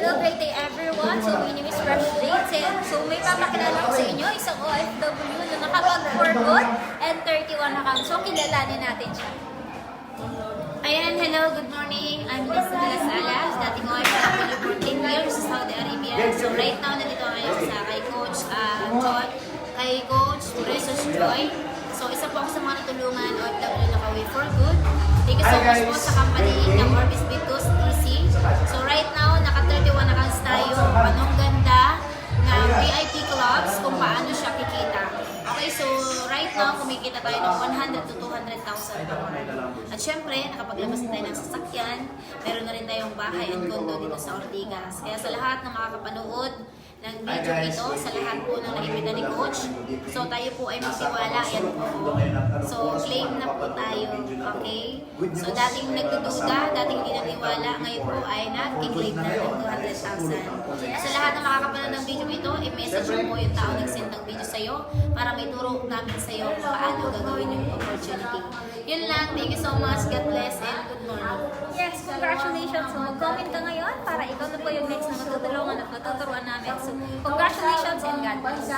Hello, great day everyone. So, my name is Fresh Jason. So, may papakilala ko sa inyo, isang OFW na nakapag-for good and 31 accounts. So, kilalanin natin siya. Ayan, hello, good morning. I'm Lisa de las Alas, dating OFW for 10 years sa Saudi Arabia. So, right now, nandito ngayon sa kay Coach John, kay Coach Resos Joy. So, isa po ako sa mga natulungan OFW na ka-way for good. Thank you so much po sa company ng Orbis Bitus TC. So, right now, naka-31 accounts tayo. Anong ganda ng VIP clubs kung paano siya kikita. Okay, so right now, kumikita tayo ng 100 to 200,000 per month. At syempre, nakapaglabas na tayo ng sasakyan. Meron na rin tayong bahay at condo dito sa Ortigas. Kaya sa lahat ng makakapanood ng video ito, sa lahat po ng naibita ni Coach, so tayo po ay magtiwala. Yan po. So, claim na po tayo. Okay? So, dating nagdududa, dating hindi naniwala, ngayon po ay nag-claim na ng 200,000. Sa lahat ng makakapanood ng video ito, i-message mo yung tao nag-send ng video sa'yo para may turo namin sa'yo kung paano gagawin yung opportunity. Yun lang. Thank you so much. God bless and good morning. Yes, congratulations. So, mag-comment ka ngayon para ikaw na po yung next na matutulungan at matuturuan namin. So, congratulations and God bless.